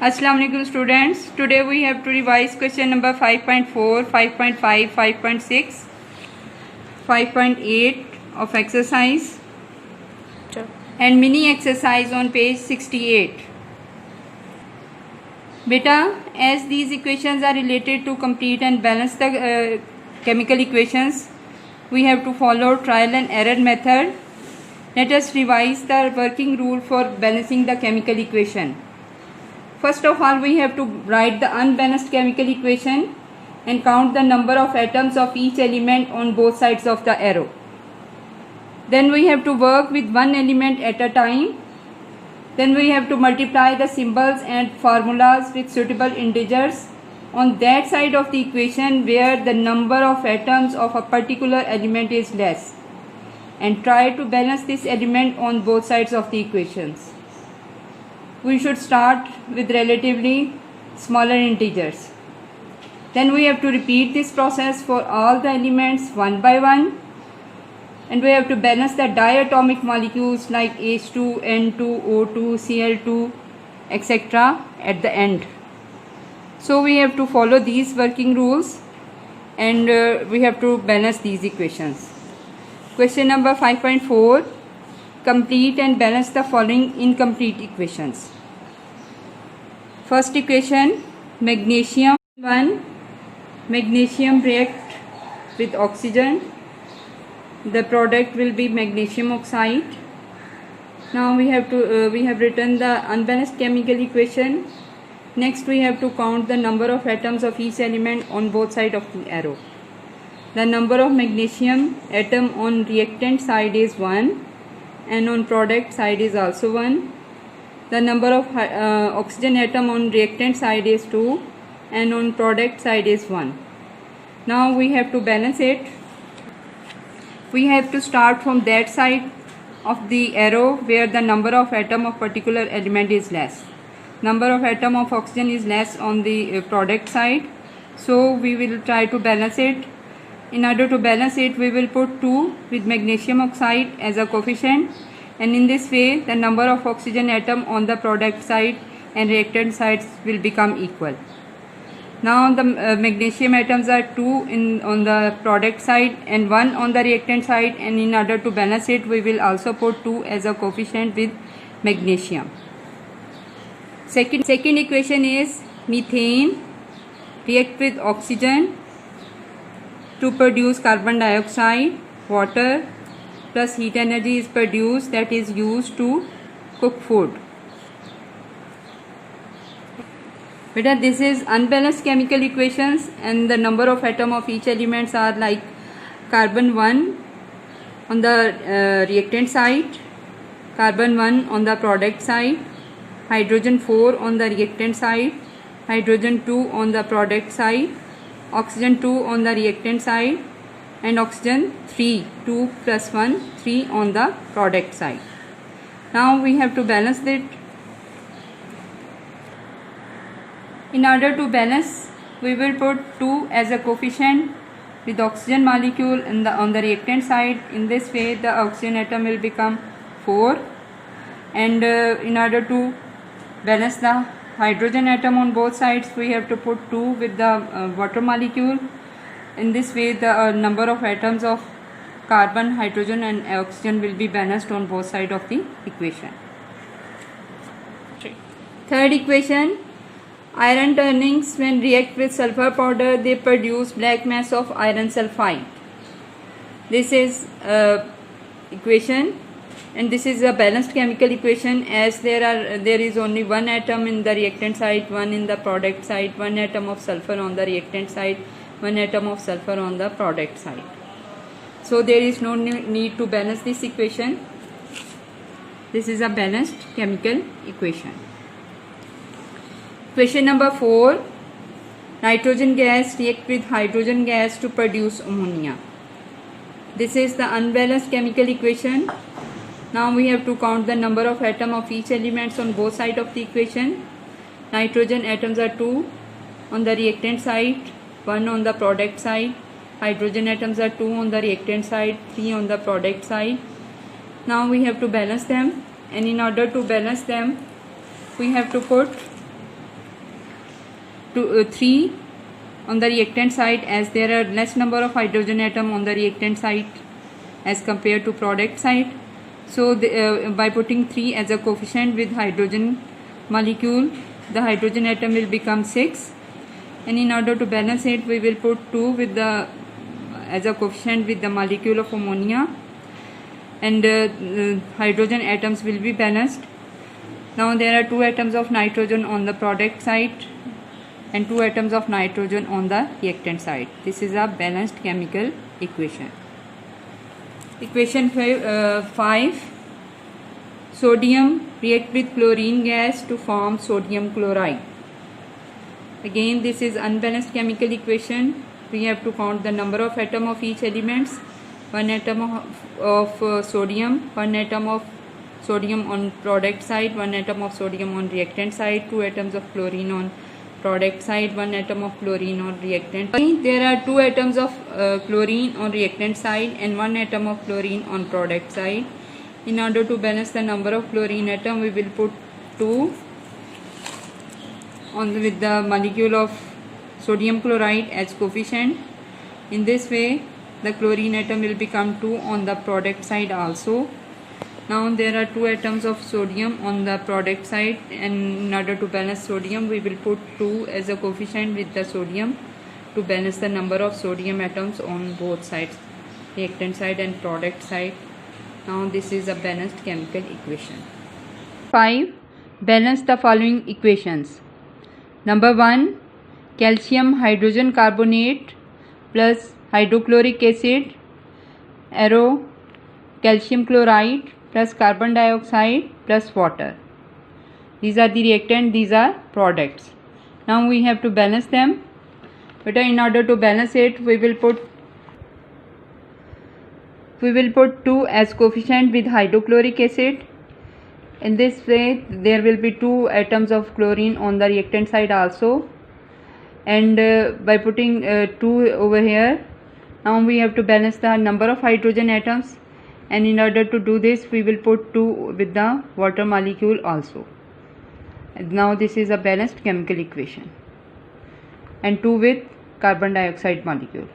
Assalamu alaikum students. Today we have to revise question number 5.4, 5.5, 5.6, 5.8 of exercise and mini exercise on page 68. Beta, as these equations are related to complete and balance the chemical equations, we have to follow trial and error method. Let us revise the working rule for balancing the chemical equation. First of all, we have to write the unbalanced chemical equation and count the number of atoms of each element on both sides of the arrow. Then we have to work with one element at a time. Then we have to multiply the symbols and formulas with suitable integers on that side of the equation where the number of atoms of a particular element is less, and try to balance this element on both sides of the equations. We should start with relatively smaller integers. Then we have to repeat this process for all the elements one by one, and we have to balance the diatomic molecules like H2, N2, O2, Cl2, etc. at the end. So we have to follow these working rules and we have to balance these equations. Question number 5.4. Complete and balance the following incomplete equations. First equation, magnesium 1, magnesium react with oxygen. The product will be magnesium oxide. Now we have written the unbalanced chemical equation. Next we have to count the number of atoms of each element on both sides of the arrow. The number of magnesium atom on reactant side is 1 and on product side is also 1. The number of oxygen atom on reactant side is 2 and on product side is 1. Now we have to balance it. We have to start from that side of the arrow where the number of atom of particular element is less. Number of atom of oxygen is less on the product side, so we will try to balance it. In order to balance it, we will put 2 with magnesium oxide as a coefficient, and in this way the number of oxygen atom on the product side and reactant sides will become equal. Now the magnesium atoms are 2 on the product side and 1 on the reactant side, and in order to balance it we will also put 2 as a coefficient with magnesium. Second equation is methane react with oxygen to produce carbon dioxide. Water plus heat energy is produced that is used to cook food. Beta, this is unbalanced chemical equations and the number of atom of each elements are like carbon 1 on the reactant side, carbon 1 on the product side, hydrogen 4 on the reactant side, hydrogen 2 on the product side, oxygen 2 on the reactant side, and oxygen 3, 2 plus 1, 3 on the product side. Now we have to balance it. In order to balance, we will put 2 as a coefficient with oxygen molecule on the reactant side. In this way the oxygen atom will become 4, and in order to balance the hydrogen atom on both sides, we have to put 2 with the water molecule. In this way the number of atoms of carbon, hydrogen and oxygen will be balanced on both sides of the equation. Third equation, iron turnings when react with sulfur powder they produce black mass of iron sulfide. This is equation, and this is a balanced chemical equation as there is only one atom in the reactant side, one in the product side, one atom of sulfur on the reactant side, one atom of sulfur on the product side. So there is no need to balance this equation. This is a balanced chemical equation. Question number 4. Nitrogen gas react with hydrogen gas to produce ammonia. This is the unbalanced chemical equation. Now we have to count the number of atoms of each elements on both sides of the equation. Nitrogen atoms are 2 on the reactant side, 1 on the product side. Hydrogen atoms are 2 on the reactant side, 3 on the product side. Now we have to balance them, and in order to balance them we have to put 3 on the reactant side, as there are less number of hydrogen atom on the reactant side as compared to product side. So by putting 3 as a coefficient with hydrogen molecule, the hydrogen atom will become 6, and in order to balance it, we will put 2 with the as a coefficient with the molecule of ammonia, and hydrogen atoms will be balanced. Now there are 2 atoms of nitrogen on the product side and 2 atoms of nitrogen on the reactant side. This is a balanced chemical equation. Equation 5. Sodium react with chlorine gas to form sodium chloride. Again, this is unbalanced chemical equation. We have to count the number of atom of each elements. 1 atom of sodium, 1 atom of sodium on product side, 1 atom of sodium on reactant side, 2 atoms of chlorine on product side, 1 atom of chlorine on reactant. There are 2 atoms of chlorine on reactant side and 1 atom of chlorine on product side. In order to balance the number of chlorine atom, we will put 2 with the molecule of sodium chloride as coefficient. In this way, the chlorine atom will become 2 on the product side also. Now there are 2 atoms of sodium on the product side, and in order to balance sodium, we will put 2 as a coefficient with the sodium to balance the number of sodium atoms on both sides, reactant side and product side. Now this is a balanced chemical equation. 5. Balance the following equations. Number 1, calcium hydrogen carbonate plus hydrochloric acid, arrow calcium chloride plus carbon dioxide plus water. These are the reactant, these are products. Now we have to balance them. But in order to balance it, we will put 2 as coefficient with hydrochloric acid. In this way, there will be 2 atoms of chlorine on the reactant side also, and by putting 2 over here, now we have to balance the number of hydrogen atoms, and in order to do this, we will put 2 with the water molecule also. And now this is a balanced chemical equation, and 2 with carbon dioxide molecule.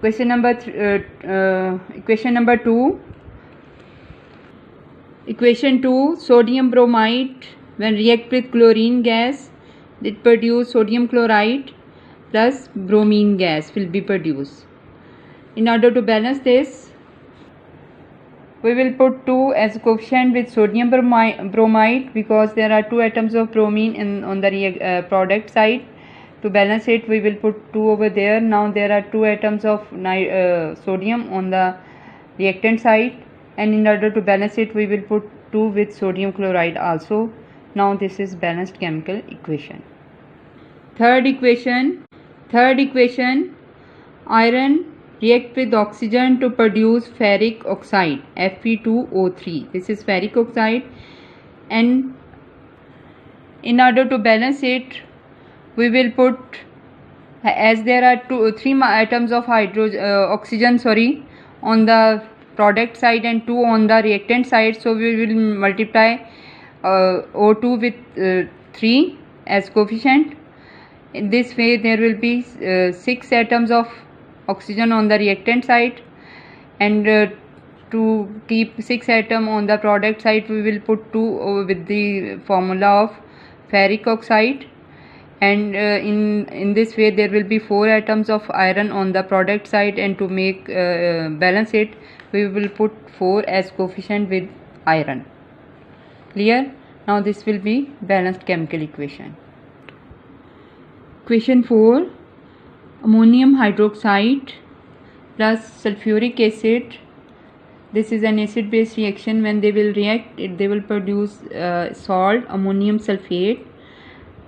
Equation number 2. Equation 2, sodium bromide when react with chlorine gas, it produce sodium chloride plus bromine gas will be produced. In order to balance this, we will put 2 as coefficient with sodium bromide, because there are 2 atoms of bromine on the product side. To balance it, we will put 2 over there. Now there are 2 atoms of sodium on the reactant side, and in order to balance it, we will put 2 with sodium chloride also. Now this is balanced chemical equation. Third equation, iron react with oxygen to produce ferric oxide, Fe2O3. This is ferric oxide, and in order to balance it, we will put, as there are 3 atoms of oxygen on the product side and 2 on the reactant side, so we will multiply O2 with 3 as coefficient. In this way, there will be 6 atoms of oxygen on the reactant side, and to keep 6 atoms on the product side, we will put 2 with the formula of ferric oxide, and in this way there will be 4 atoms of iron on the product side, and to make balance it, we will put 4 as coefficient with iron. Clear? Now this will be balanced chemical equation. Equation 4, ammonium hydroxide plus sulfuric acid. This is an acid base reaction. When they will react, they will produce salt, ammonium sulfate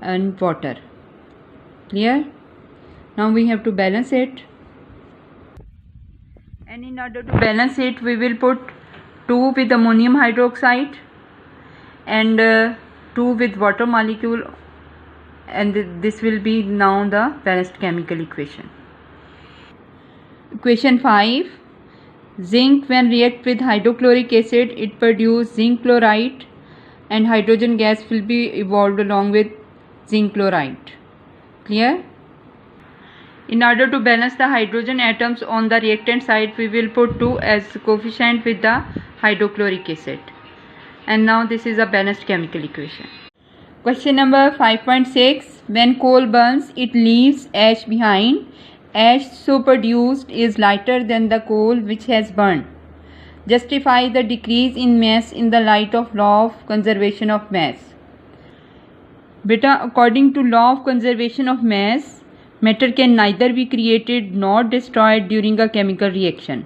and water. Clear? Now we have to balance it, and in order to balance it, we will put 2 with ammonium hydroxide and 2 with water molecule, and this will be now the balanced chemical equation. Equation 5, zinc when react with hydrochloric acid, it produce zinc chloride, and hydrogen gas will be evolved along with zinc chloride. Clear? In order to balance the hydrogen atoms on the reactant side, we will put 2 as coefficient with the hydrochloric acid. And now this is a balanced chemical equation. Question number 5.6. When coal burns, it leaves ash behind. Ash so produced is lighter than the coal which has burned. Justify the decrease in mass in the light of law of conservation of mass. Beta, according to law of conservation of mass, matter can neither be created nor destroyed during a chemical reaction.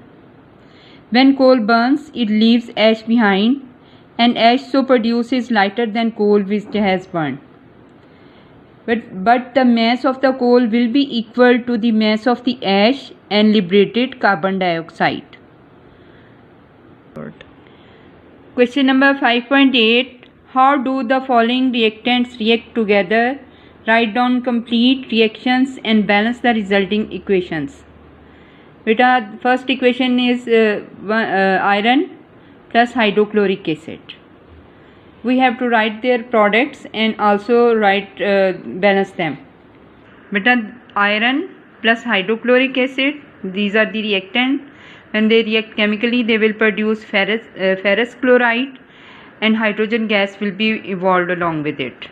When coal burns, it leaves ash behind, and ash so produces lighter than coal which has burned. But the mass of the coal will be equal to the mass of the ash and liberated carbon dioxide. Question number 5.8. How do the following reactants react together? Write down complete reactions and balance the resulting equations. Beta, first equation is iron plus hydrochloric acid. We have to write their products and also balance them. Beta, iron plus hydrochloric acid, these are the reactant. When they react chemically, they will produce ferrous chloride, and hydrogen gas will be evolved along with it.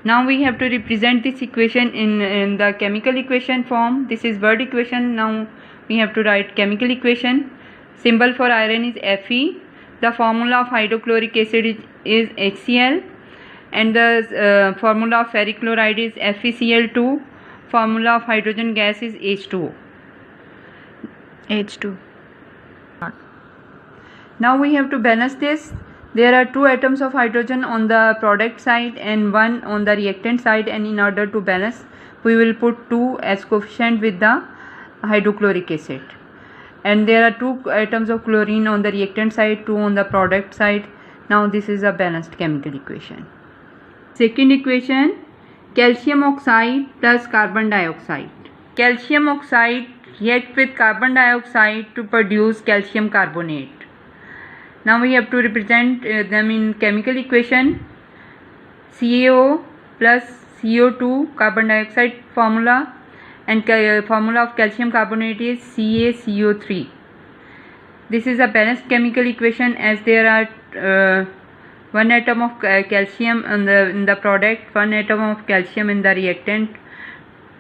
Now we have to represent this equation in the chemical equation form. This is word equation. Now we have to write chemical equation. Symbol for iron is Fe. The formula of hydrochloric acid is HCl, and the formula of ferric chloride is FeCl2. Formula of hydrogen gas is H2O. Now we have to balance this. There are 2 atoms of hydrogen on the product side and 1 on the reactant side, and in order to balance, we will put 2 as coefficient with the hydrochloric acid. And there are 2 atoms of chlorine on the reactant side, 2 on the product side. Now this is a balanced chemical equation. Second equation, calcium oxide plus carbon dioxide. Calcium oxide react with carbon dioxide to produce calcium carbonate. Now we have to represent them in chemical equation. CaO plus CO2 carbon dioxide formula, and formula of calcium carbonate is CaCO3. This is a balanced chemical equation as there are 1 atom of calcium in the product, 1 atom of calcium in the reactant,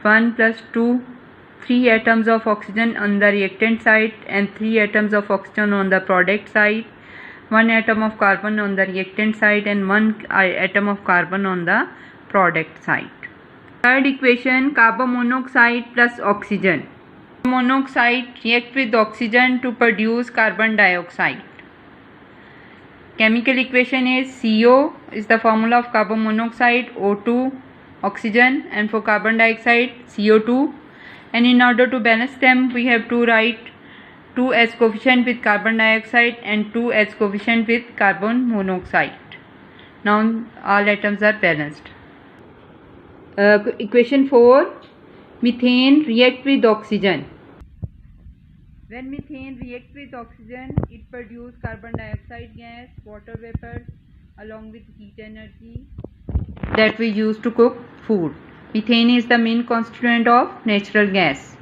1 plus 2, 3 atoms of oxygen on the reactant side and 3 atoms of oxygen on the product side, 1 atom of carbon on the reactant side and 1 atom of carbon on the product side. Third equation, carbon monoxide plus oxygen. Carbon monoxide react with oxygen to produce carbon dioxide. Chemical equation is CO is the formula of carbon monoxide, O2 oxygen, and for carbon dioxide CO2. And in order to balance them, we have to write 2 as coefficient with carbon dioxide and 2 as coefficient with carbon monoxide. Now all atoms are balanced. Equation 4, methane react with oxygen. When methane reacts with oxygen, it produces carbon dioxide gas, water vapors along with heat energy that we use to cook food. Methane is the main constituent of natural gas.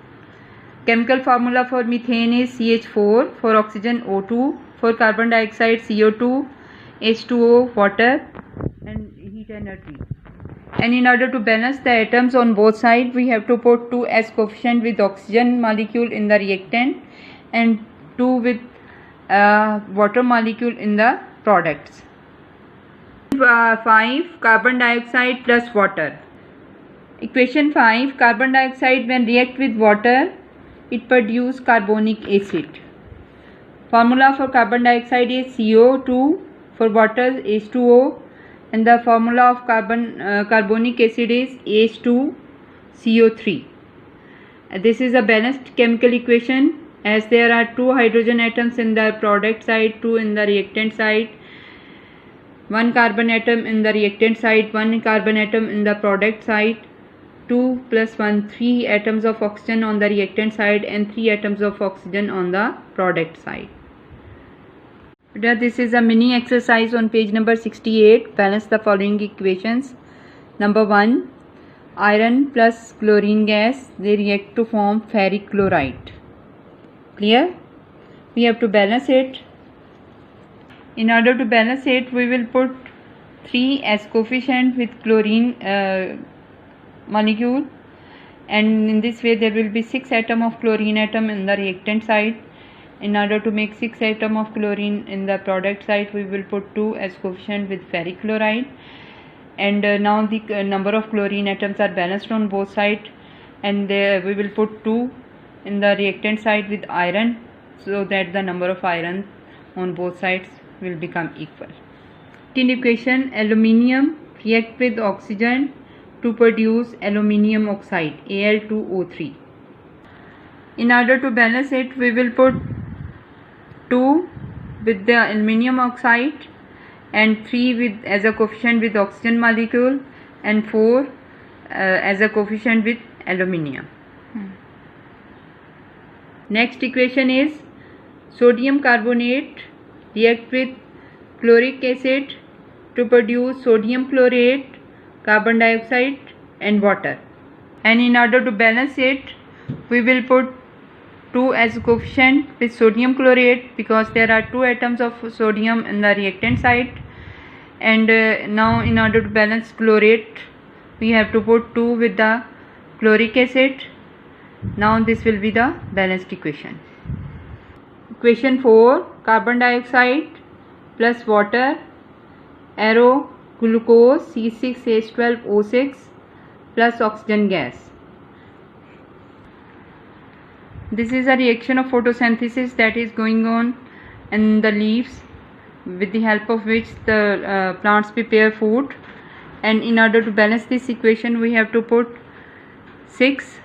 Chemical formula for methane is CH4, for oxygen O2, for carbon dioxide CO2, H2O water, and heat energy. And in order to balance the atoms on both sides, we have to put 2 as coefficient with oxygen molecule in the reactant and 2 with water molecule in the products. 5, carbon dioxide plus water. Equation 5, carbon dioxide when react with water, it produces carbonic acid. Formula for carbon dioxide is CO2, for water H2O, and the formula of carbonic acid is H2CO3. This is a balanced chemical equation as there are 2 hydrogen atoms in the product side, 2 in the reactant side, 1 carbon atom in the reactant side, 1 carbon atom in the product side, 2 plus 1, 3 atoms of oxygen on the reactant side and 3 atoms of oxygen on the product side. This is a mini exercise on page number 68. Balance the following equations. Number 1, iron plus chlorine gas, they react to form ferric chloride. Clear? We have to balance it. In order to balance it, we will put 3 as coefficient with chlorine molecule, and in this way there will be 6 atom of chlorine atom in the reactant side. In order to make 6 atom of chlorine in the product side, we will put 2 as coefficient with ferric chloride, and now the number of chlorine atoms are balanced on both sides, and we will put 2 in the reactant side with iron, so that the number of iron on both sides will become equal. In equation, aluminium react with oxygen to produce aluminium oxide, Al2O3. In order to balance it, we will put 2 with the aluminium oxide and 3 with as a coefficient with oxygen molecule, and 4 as a coefficient with aluminium. Next equation is sodium carbonate react with chloric acid to produce sodium chlorate, carbon dioxide and water. And in order to balance it, we will put 2 as a coefficient with sodium chlorate, because there are 2 atoms of sodium in the reactant side. And now in order to balance chlorate, we have to put 2 with the chloric acid. Now this will be the balanced equation. Equation 4, carbon dioxide plus water, arrow glucose C6H12O6 plus oxygen gas. This is a reaction of photosynthesis that is going on in the leaves, with the help of which the plants prepare food. And in order to balance this equation, we have to put 6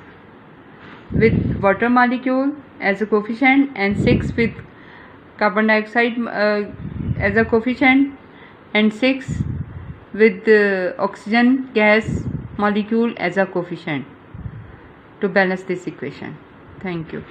with water molecule as a coefficient and 6 with carbon dioxide as a coefficient and 6 with the oxygen gas molecule as a coefficient to balance this equation. Thank you.